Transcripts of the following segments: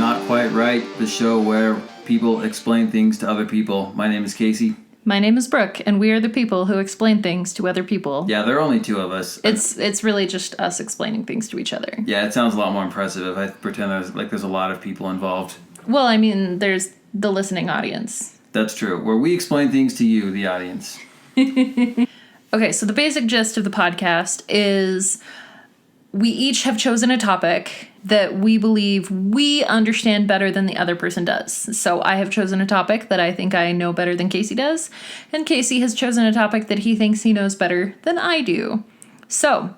Not Quite Right, the show where people explain things to other people. My name is Casey. My name is Brooke, and we are the people who explain things to other people. Yeah, there are only two of us. It's really just us explaining things to each other. Yeah, it sounds a lot more impressive if I pretend there's a lot of people involved. Well, I mean, there's the listening audience. That's true. Where we explain things to you, the audience. Okay, so the basic gist of the podcast is we each have chosen a topic that we believe we understand better than the other person does. So I have chosen a topic that I think I know better than Casey does, and Casey has chosen a topic that he thinks he knows better than I do. So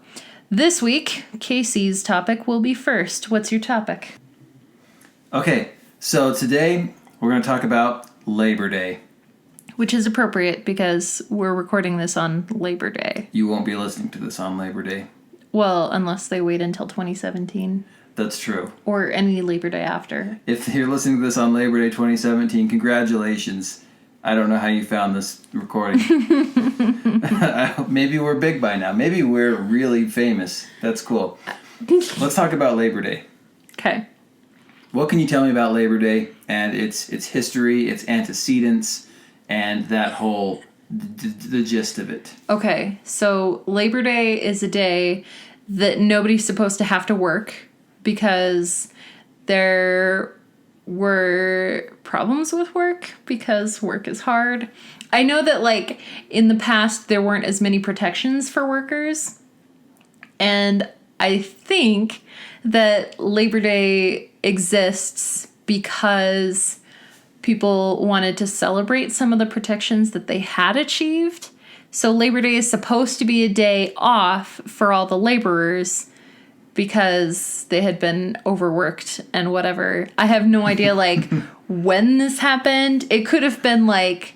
this week, Casey's topic will be first. What's your topic? Okay, so today we're going to talk about Labor Day. Which is appropriate because we're recording this on Labor Day. You won't be listening to this on Labor Day. Well, unless they wait until 2017. That's true. Or any Labor Day after. If you're listening to this on Labor Day 2017, congratulations. I don't know how you found this recording. Maybe we're big by now. Maybe we're really famous. That's cool. Let's talk about Labor Day. Okay. What can you tell me about Labor Day and its history, its antecedents, and that whole the gist of it? Okay, so Labor Day is a day that nobody's supposed to have to work because there were problems with work because work is hard. I know that, like, in the past there weren't as many protections for workers, and I think that Labor Day exists because people wanted to celebrate some of the protections that they had achieved. So Labor Day is supposed to be a day off for all the laborers because they had been overworked and whatever. I have no idea, like, when this happened. It could have been, like,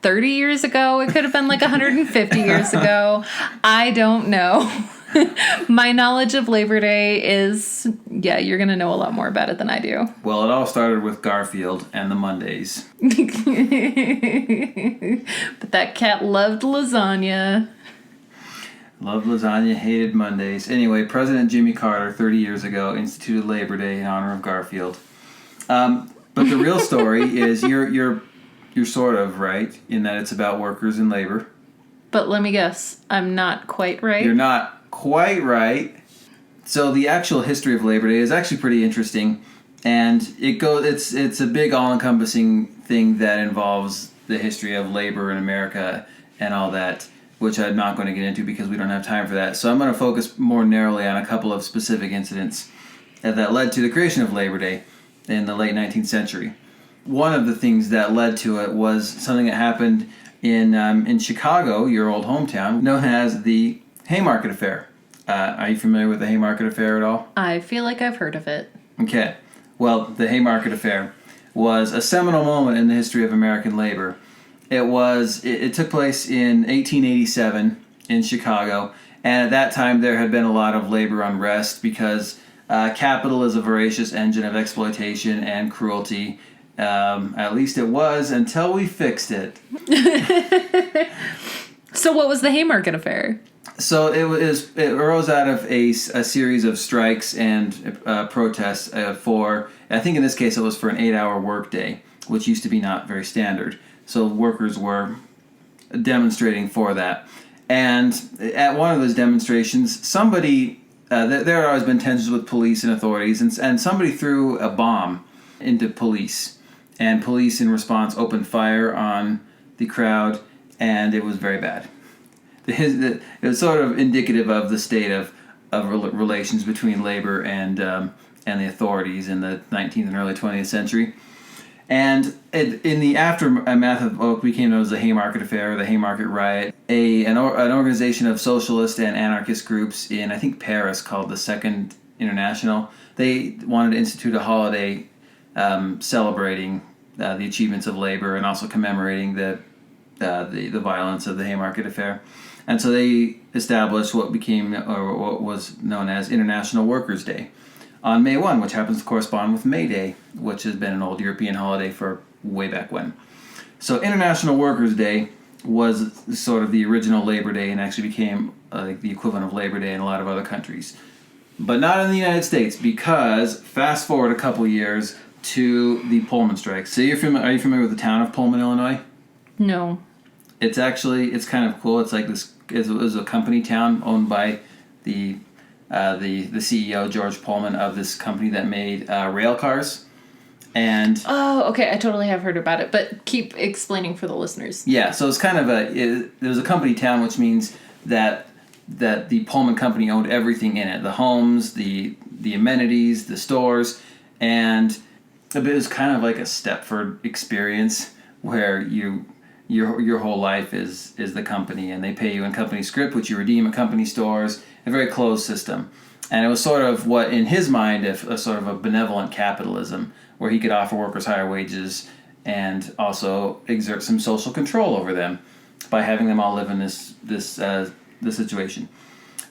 30 years ago. It could have been, like, 150 years ago. I don't know. My knowledge of Labor Day is, yeah, you're going to know a lot more about it than I do. Well, it all started with Garfield and the Mondays. But that cat loved lasagna. Loved lasagna, hated Mondays. Anyway, President Jimmy Carter, 30 years ago, instituted Labor Day in honor of Garfield. But the real story is you're sort of right in that it's about workers and labor. But let me guess, I'm not quite right. You're not quite right. So the actual history of Labor Day is actually pretty interesting, and it's a big all-encompassing thing that involves the history of labor in America and all that, which I'm not going to get into because we don't have time for that. So I'm going to focus more narrowly on a couple of specific incidents that led to the creation of Labor Day in the late 19th century. One of the things that led to it was something that happened in Chicago, your old hometown, known as the Haymarket Affair. Are you familiar with the Haymarket Affair at all? I feel like I've heard of it. Okay. Well, the Haymarket Affair was a seminal moment in the history of American labor. It took place in 1887 in Chicago, and at that time there had been a lot of labor unrest because capital is a voracious engine of exploitation and cruelty. At least it was until we fixed it. So what was the Haymarket Affair? So it arose out of a series of strikes and protests for, I think in this case it was for an 8-hour workday, which used to be not very standard. So workers were demonstrating for that. And at one of those demonstrations, somebody, there had always been tensions with police and authorities, and somebody threw a bomb into police. And police in response opened fire on the crowd, and it was very bad. It was sort of indicative of the state of relations between labor and the authorities in the 19th and early 20th century. And in the aftermath of what became known as the Haymarket Affair, or the Haymarket Riot, an organization of socialist and anarchist groups in, I think, Paris called the Second International, they wanted to institute a holiday celebrating the achievements of labor and also commemorating the violence of the Haymarket Affair. And so they established what was known as International Workers' Day on May 1, which happens to correspond with May Day, which has been an old European holiday for way back when. So International Workers' Day was sort of the original Labor Day and actually became the equivalent of Labor Day in a lot of other countries. But not in the United States, because fast forward a couple years, to the Pullman strike. So are you familiar with the town of Pullman, Illinois? No. It's kind of cool. It's like this. It was a company town owned by the CEO George Pullman of this company that made rail cars. And Oh, okay. I totally have heard about it, but keep explaining for the listeners. yeah, so it's kind of it was a company town, which means that the Pullman company owned everything in it: the homes, the amenities, the stores, and it was kind of like a Stepford experience where your whole life is the company, and they pay you in company script, which you redeem at company stores. A very closed system, and it was sort of what, in his mind, a sort of a benevolent capitalism, where he could offer workers higher wages and also exert some social control over them by having them all live in this situation.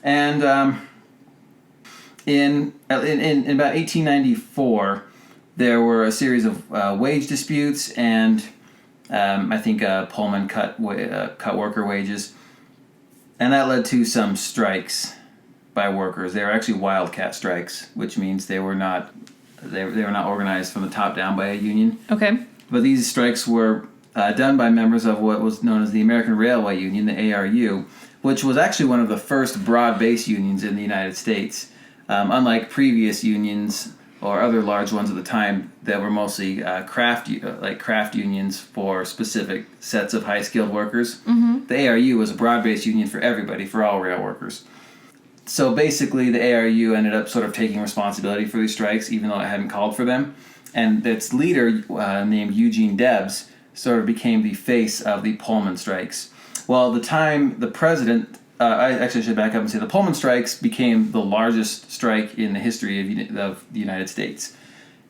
And in about 1894, there were a series of wage disputes, and I think Pullman cut worker wages, and that led to some strikes by workers. They were actually wildcat strikes, which means they were not organized from the top down by a union. Okay. But these strikes were done by members of what was known as the American Railway Union, the ARU, which was actually one of the first broad-based unions in the United States. Unlike previous unions or other large ones at the time that were mostly craft unions for specific sets of high-skilled workers, the ARU was a broad-based union for everybody, for all rail workers. So basically, the ARU ended up sort of taking responsibility for these strikes, even though it hadn't called for them. And its leader, named Eugene Debs, sort of became the face of the Pullman strikes. Well, at the time, the president, I actually should back up and say the Pullman strikes became the largest strike in the history of the United States.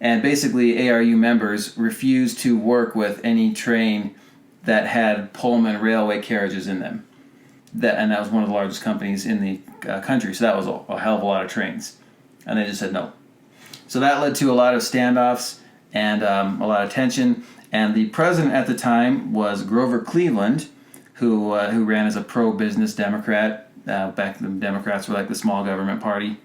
And basically, ARU members refused to work with any train that had Pullman railway carriages in them. And that was one of the largest companies in the country, so that was a hell of a lot of trains. And they just said no. So that led to a lot of standoffs and a lot of tension. And the president at the time was Grover Cleveland, who ran as a pro-business Democrat. Back then, the Democrats were like the small government party.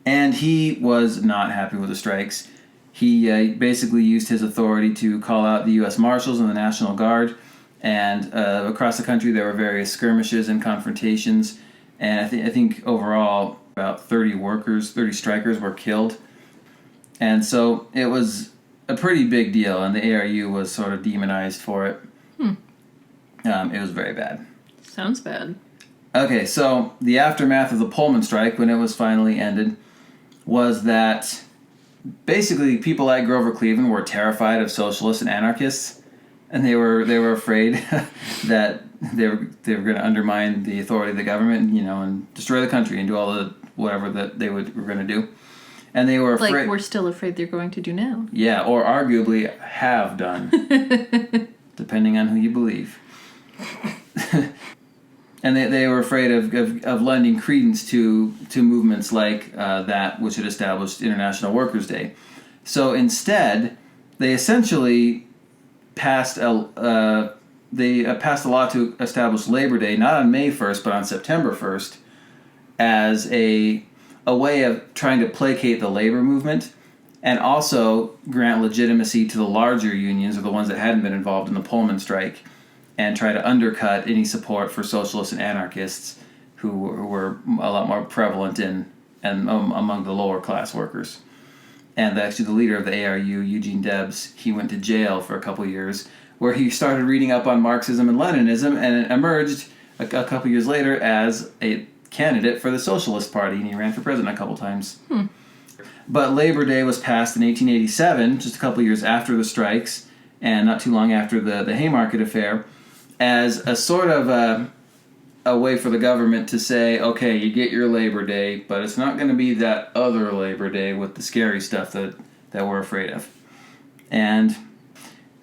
And he was not happy with the strikes. He basically used his authority to call out the U.S. Marshals and the National Guard. And across the country, there were various skirmishes and confrontations. And I think overall, about 30 strikers were killed. And so it was a pretty big deal, and the ARU was sort of demonized for it. It was very bad. Sounds bad. Okay, so the aftermath of the Pullman strike, when it was finally ended, was that basically people like Grover Cleveland were terrified of socialists and anarchists. And they were afraid that they were going to undermine the authority of the government, and destroy the country and do all the whatever that they were going to do. And they were afraid. Like we're still afraid they're going to do now. Yeah, or arguably have done, depending on who you believe. And they were afraid of lending credence to movements like that which had established International Workers' Day. So instead, they essentially passed a law to establish Labor Day, not on May 1st, but on September 1st, as a way of trying to placate the labor movement and also grant legitimacy to the larger unions, or the ones that hadn't been involved in the Pullman strike, and try to undercut any support for socialists and anarchists who were a lot more prevalent among the lower class workers. And actually the leader of the ARU, Eugene Debs, he went to jail for a couple years, where he started reading up on Marxism and Leninism, and emerged a couple years later as a candidate for the Socialist Party, and he ran for president a couple times. But Labor Day was passed in 1887, just a couple years after the strikes, and not too long after the Haymarket affair, as a sort of a way for the government to say, okay, you get your Labor Day, but it's not going to be that other Labor Day with the scary stuff that we're afraid of. And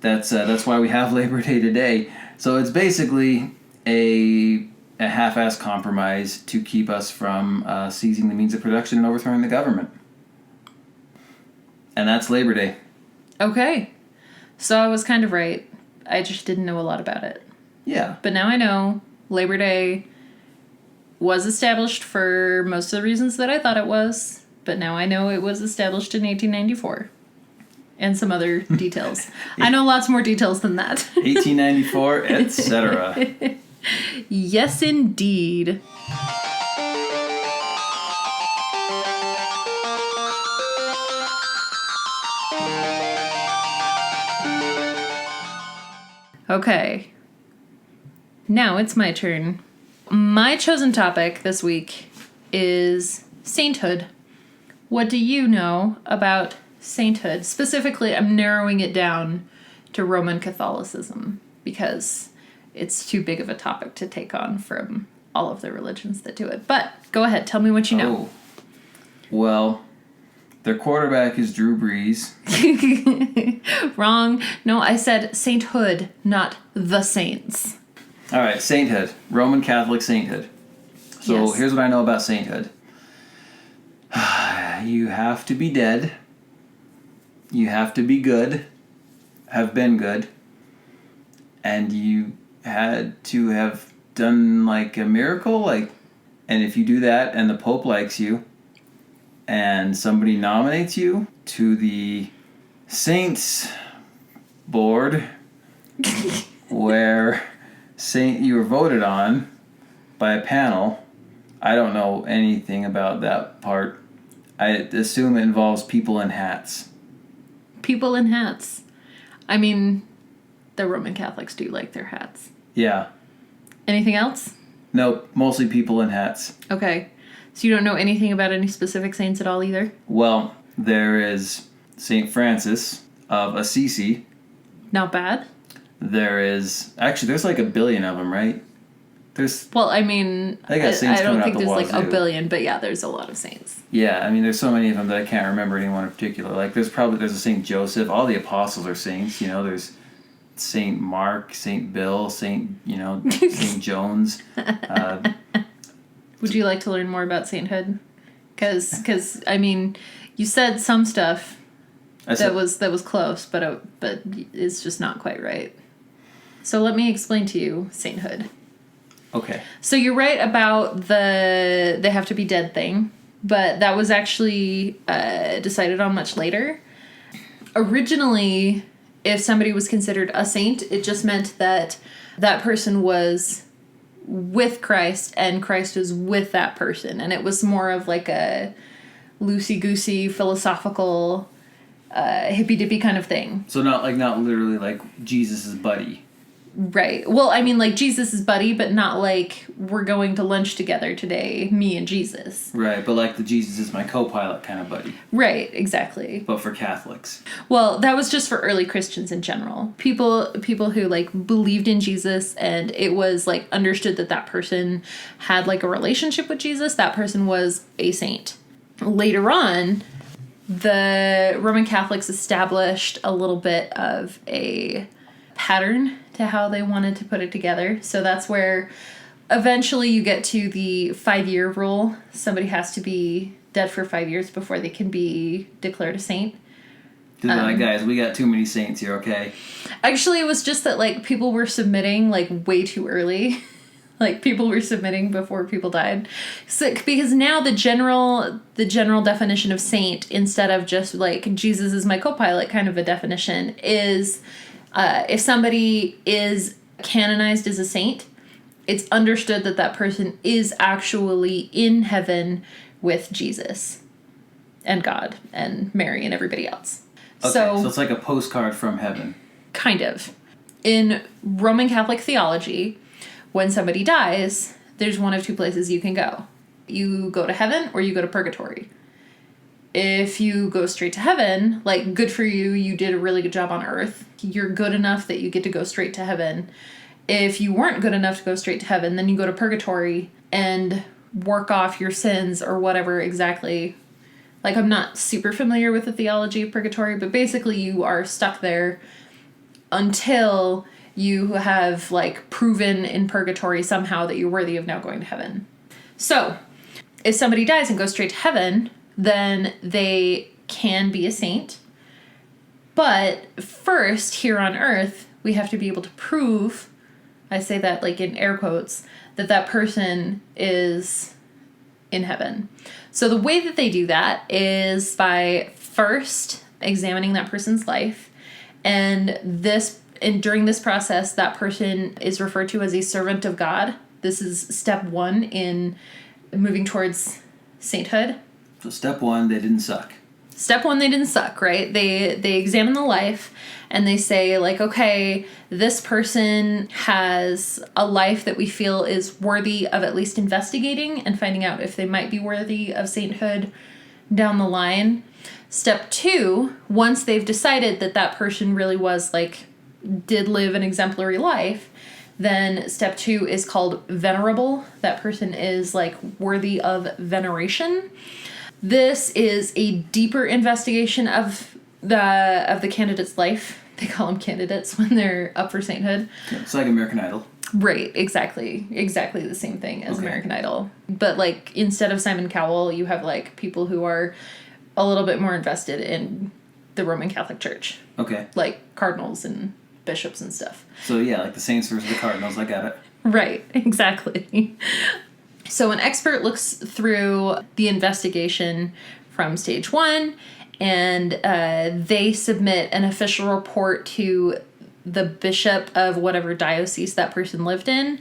that's why we have Labor Day today. So it's basically a half-assed compromise to keep us from seizing the means of production and overthrowing the government. And that's Labor Day. Okay. So I was kind of right. I just didn't know a lot about it. Yeah. But now I know Labor Day was established for most of the reasons that I thought it was, but now I know it was established in 1894. and some other details. I know lots more details than that. 1894, etc. Yes, indeed. Okay. Now it's my turn. My chosen topic this week is sainthood. What do you know about sainthood? Specifically, I'm narrowing it down to Roman Catholicism because it's too big of a topic to take on from all of the religions that do it. But go ahead, tell me what you know. Well, their quarterback is Drew Brees. Wrong. No, I said sainthood, not the saints. All right, sainthood. Roman Catholic sainthood. So Yes. Here's what I know about sainthood. You have to be dead. You have to be good. Have been good. And you had to have done like a miracle. And if you do that and the Pope likes you and somebody nominates you to the Saints board where you were voted on by a panel. I don't know anything about that part. I assume it involves people in hats. People in hats. I mean, the Roman Catholics do like their hats. Yeah. Anything else? No, mostly people in hats. Okay. So you don't know anything about any specific saints at all either? Well, there is St. Francis of Assisi. Not bad. There's like a billion of them, right? Well, I mean, They got saints I don't coming think out the there's like a wazoo. billion, but yeah, there's a lot of saints. Yeah, I mean, there's so many of them that I can't remember anyone in particular. Like, there's a Saint Joseph. All the apostles are saints. There's Saint Mark, Saint Bill, Saint Jones. Would you like to learn more about sainthood? Because I mean, you said some stuff that was close, but it's just not quite right. So let me explain to you sainthood. Okay. So you're right about the they have to be dead thing, but that was actually decided on much later. Originally, if somebody was considered a saint, it just meant that that person was with Christ and Christ was with that person. And it was more of like a loosey-goosey, philosophical, hippy-dippy kind of thing. So not literally like Jesus' buddy. Right. Well, I mean, like Jesus' buddy, but not like we're going to lunch together today, me and Jesus. Right, but like the Jesus is my co-pilot kind of buddy. Right, exactly. But for Catholics. Well, that was just for early Christians in general. People who like believed in Jesus and it was like understood that that person had like a relationship with Jesus, that person was a saint. Later on, the Roman Catholics established a little bit of a pattern to how they wanted to put it together. So that's where eventually you get to the 5-year rule. Somebody has to be dead for 5 years before they can be declared a saint. Guys, we got too many saints here, okay? Actually, it was just that like people were submitting like way too early. Like people were submitting before people died. So because now the general definition of saint, instead of just like Jesus is my co-pilot kind of a definition, is if somebody is canonized as a saint, it's understood that that person is actually in heaven with Jesus and God and Mary and everybody else. Okay, so it's like a postcard from heaven. Kind of. In Roman Catholic theology, when somebody dies, there's one of two places you can go. You go to heaven or you go to purgatory. If you go straight to heaven, like, good for you, you did a really good job on earth. You're good enough that you get to go straight to heaven. If you weren't good enough to go straight to heaven, then you go to purgatory and work off your sins or whatever exactly. Like, I'm not super familiar with the theology of purgatory, but basically you are stuck there until you have, like, proven in purgatory somehow that you're worthy of now going to heaven. So, if somebody dies and goes straight to heaven, then they can be a saint. But first, here on earth, we have to be able to prove, I say that like in air quotes, that that person is in heaven. So the way that they do that is by first, examining that person's life. And during this process, that person is referred to as a servant of God. This is step 1 in moving towards sainthood. So step 1, they didn't suck. Step 1, they didn't suck, right? They examine the life and they say, like, okay, this person has a life that we feel is worthy of at least investigating and finding out if they might be worthy of sainthood down the line. Step 2, once they've decided that that person really was, like, did live an exemplary life, then step 2 is called venerable. That person is, like, worthy of veneration. This is a deeper investigation of the candidate's life. They call them candidates when they're up for sainthood. Yeah, it's like American Idol. Right, exactly the same thing as American Idol. But, like, instead of Simon Cowell, you have, like, people who are a little bit more invested in the Roman Catholic Church. Okay. Like cardinals and bishops and stuff. So yeah, like the Saints versus the Cardinals. I got it. Right, exactly. So an expert looks through the investigation from stage 1, and they submit an official report to the bishop of whatever diocese that person lived in.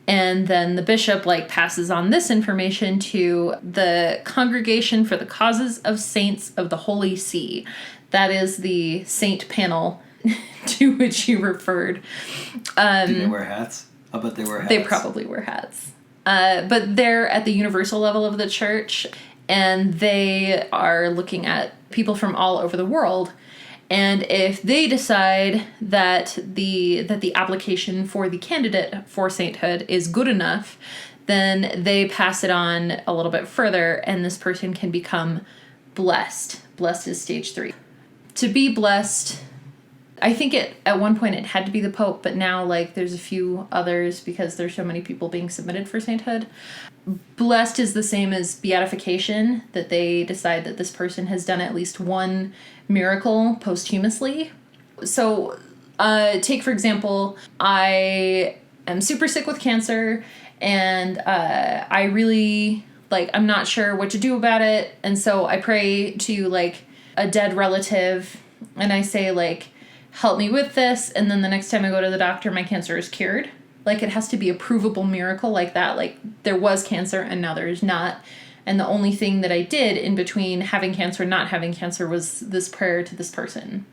And then the bishop, like, passes on this information to the Congregation for the Causes of Saints of the Holy See. That is the saint panel to which you referred. Do they wear hats? I'll bet they wear hats. They probably wear hats. But they're at the universal level of the church, and they are looking at people from all over the world. And if they decide that the application for the candidate for sainthood is good enough, then they pass it on a little bit further, and this person can become blessed. Blessed is stage 3. To be blessed, I think at one point it had to be the Pope, but now, like, there's a few others because there's so many people being submitted for sainthood. Blessed is the same as beatification, that they decide that this person has done at least one miracle posthumously. So, take, for example, I am super sick with cancer, and I really, like, I'm not sure what to do about it, and so I pray to, like, a dead relative, and I say, like, help me with this, and then the next time I go to the doctor, my cancer is cured. Like, it has to be a provable miracle like that. Like, there was cancer, and now there is not. And the only thing that I did in between having cancer and not having cancer was this prayer to this person.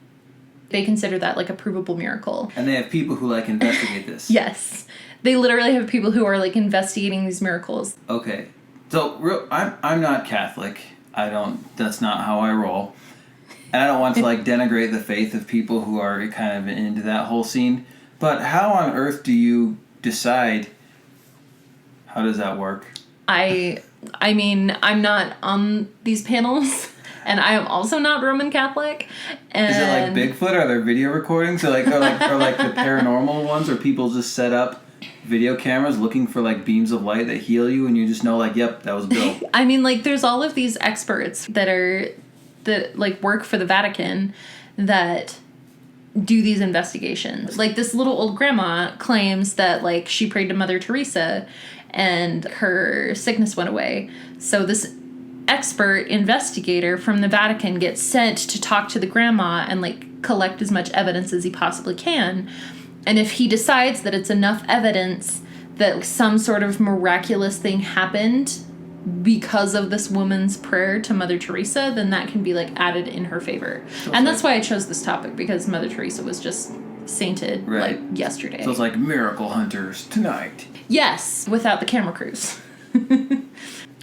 They consider that, like, a provable miracle. And they have people who, like, investigate this. Yes. They literally have people who are, like, investigating these miracles. Okay. So, I'm not Catholic. That's not how I roll. And I don't want to, like, denigrate the faith of people who are kind of into that whole scene. But how on earth do you decide? How does that work? I mean, I'm not on these panels, and I am also not Roman Catholic. And is it like Bigfoot? Are there video recordings? Or like the paranormal ones where people just set up video cameras looking for, like, beams of light that heal you, and you just know, like, yep, that was Bill. I mean, like, there's all of these experts that like work for the Vatican that do these investigations. Like, this little old grandma claims that, like, she prayed to Mother Teresa and her sickness went away. So this expert investigator from the Vatican gets sent to talk to the grandma and, like, collect as much evidence as he possibly can. And if he decides that it's enough evidence that some sort of miraculous thing happened because of this woman's prayer to Mother Teresa, then that can be, like, added in her favor. Okay. And that's why I chose this topic, because Mother Teresa was just sainted, like, yesterday. So it's like Miracle Hunters tonight. Yes, without the camera crews.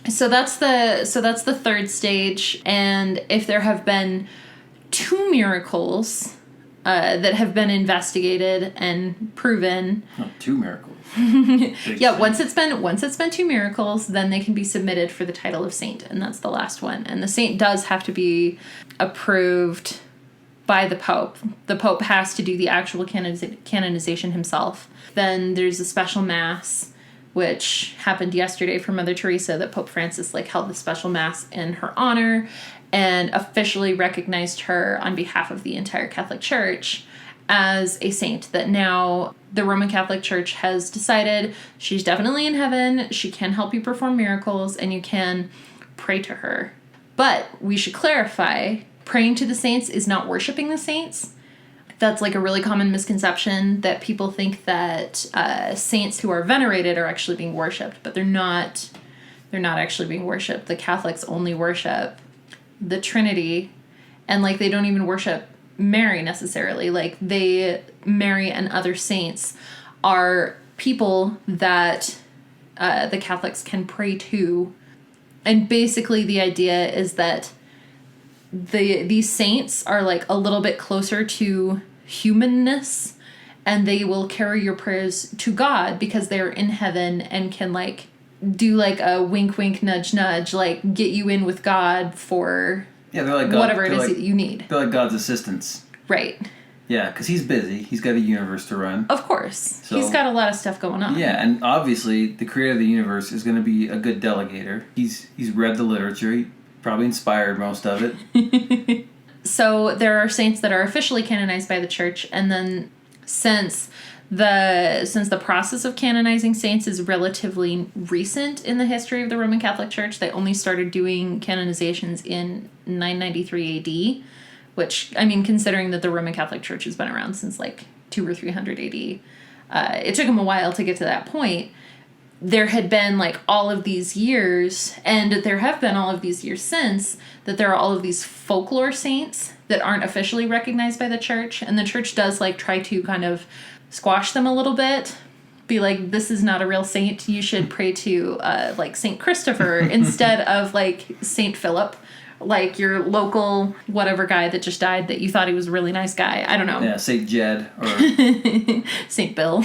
So that's the third stage, and if there have been 2 miracles that have been investigated and proven. Oh, 2 miracles. Yeah, once it's been 2 miracles, then they can be submitted for the title of saint, and that's the last one. And the saint does have to be approved by the Pope. The Pope has to do the actual canonization himself. Then there's a special mass, which happened yesterday for Mother Teresa, that Pope Francis, like, held the special mass in her honor and officially recognized her on behalf of the entire Catholic Church as a saint, that now the Roman Catholic Church has decided she's definitely in heaven, she can help you perform miracles, and you can pray to her. But we should clarify praying to the saints is not worshiping the saints. That's like a really common misconception, that people think that saints who are venerated are actually being worshipped, but they're not. They're not actually being worshipped. The Catholics only worship the Trinity, and like they don't even worship Mary necessarily. Like Mary and other saints are people that the Catholics can pray to, and basically the idea is that these saints are like a little bit closer to humanness, and they will carry your prayers to God because they're in heaven and can like do like a wink wink nudge nudge, like get you in with God for they're like God, whatever it is that you need. They're like God's assistants. Right. Yeah, because he's busy. He's got a universe to run. Of course. So, he's got a lot of stuff going on. Yeah, and obviously the creator of the universe is going to be a good delegator. He's read the literature. He probably inspired most of it. So there are saints that are officially canonized by the church, and then since the process of canonizing saints is relatively recent in the history of the Roman Catholic Church, they only started doing canonizations in 993 AD, which, I mean, considering that the Roman Catholic Church has been around since like 200 or 300 AD, it took them a while to get to that point. There had been like all of these years, and there have been all of these years since, that there are all of these folklore saints that aren't officially recognized by the church, and the church does like try to kind of squash them a little bit, be like, this is not a real saint, you should pray to like Saint Christopher instead of like Saint Philip, like your local whatever guy that just died that you thought he was a really nice guy. I don't know. Yeah, Saint Jed or Saint Bill.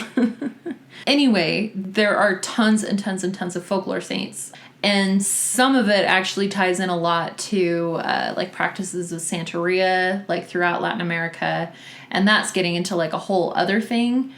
Anyway, there are tons and tons and tons of folklore saints, and some of it actually ties in a lot to like practices of Santeria, like throughout Latin America, and that's getting into like a whole other thing.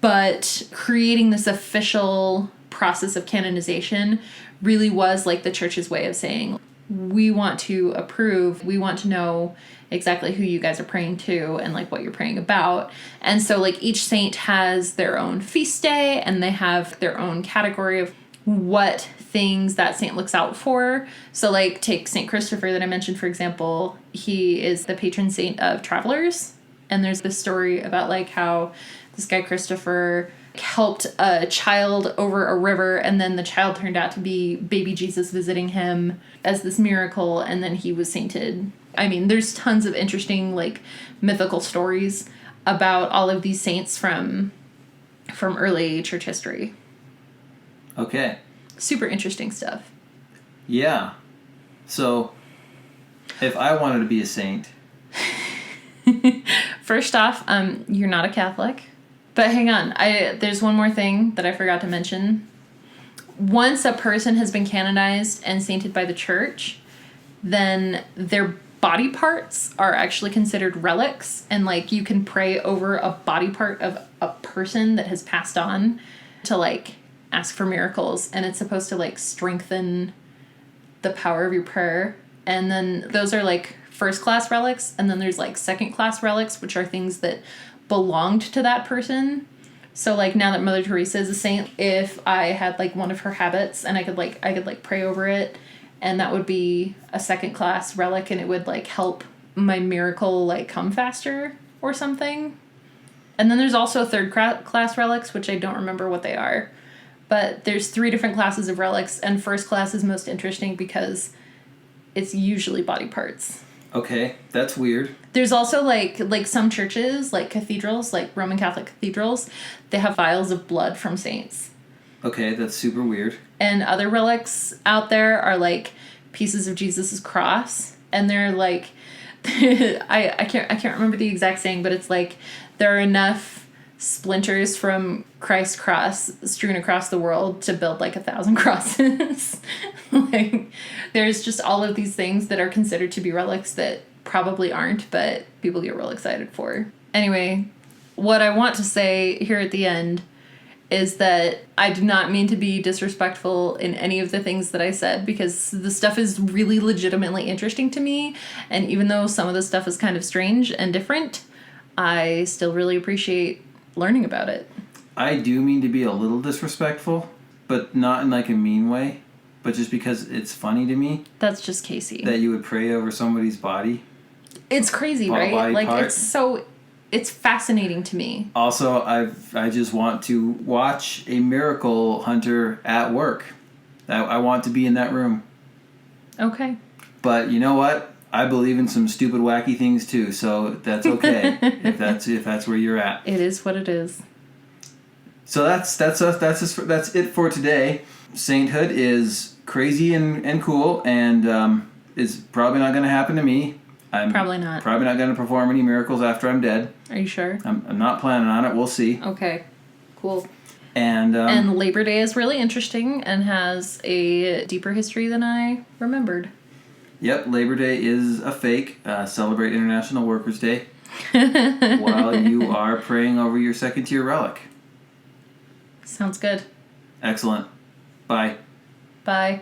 But creating this official process of canonization really was like the church's way of saying, we want to approve, we want to know exactly who you guys are praying to and like what you're praying about. And so like each saint has their own feast day, and they have their own category of what things that saint looks out for. So like take Saint Christopher that I mentioned, for example. He is the patron saint of travelers, and there's this story about like how this guy Christopher helped a child over a river, and then the child turned out to be baby Jesus visiting him as this miracle, and then he was sainted. I mean, there's tons of interesting like mythical stories about all of these saints from early church history. Okay. Super interesting stuff. Yeah. So, if I wanted to be a saint... First off, you're not a Catholic. But hang on, there's one more thing that I forgot to mention. Once a person has been canonized and sainted by the church, then their body parts are actually considered relics, and like you can pray over a body part of a person that has passed on to like ask for miracles, and it's supposed to like strengthen the power of your prayer. And then those are like first class relics, and then there's like second class relics, which are things that belonged to that person. So like now that Mother Teresa is a saint, if I had like one of her habits and I could pray over it, and that would be a second class relic, and it would like help my miracle like come faster or something. And then there's also third class relics, which I don't remember what they are, but there's 3 different classes of relics, and first class is most interesting because it's usually body parts. Okay, that's weird. There's also like some churches, like cathedrals, like Roman Catholic cathedrals, they have vials of blood from saints. Okay, that's super weird. And other relics out there are like pieces of Jesus's cross, and they're like I can't remember the exact saying, but it's like there are enough splinters from Christ's cross strewn across the world to build like 1,000 crosses. Like there's just all of these things that are considered to be relics that probably aren't, but people get real excited for. Anyway, what I want to say here at the end is that I do not mean to be disrespectful in any of the things that I said, because the stuff is really legitimately interesting to me, and even though some of the stuff is kind of strange and different, I still really appreciate learning about it. I do mean to be a little disrespectful, but not in like a mean way, but just because it's funny to me. That's just Casey. That you would pray over somebody's body. It's crazy, body right? Like part. it's fascinating to me. Also, I just want to watch a miracle hunter at work. I want to be in that room. Okay. But you know what? I believe in some stupid, wacky things too, so that's okay if that's where you're at. It is what it is. So that's it for today. Sainthood is crazy and cool, and is probably not going to happen to me. I'm Probably not. Probably not going to perform any miracles after I'm dead. Are you sure? I'm not planning on it. We'll see. Okay. Cool. And Labor Day is really interesting and has a deeper history than I remembered. Yep, Labor Day is a fake. Celebrate International Workers' Day while you are praying over your second-tier relic. Sounds good. Excellent. Bye. Bye.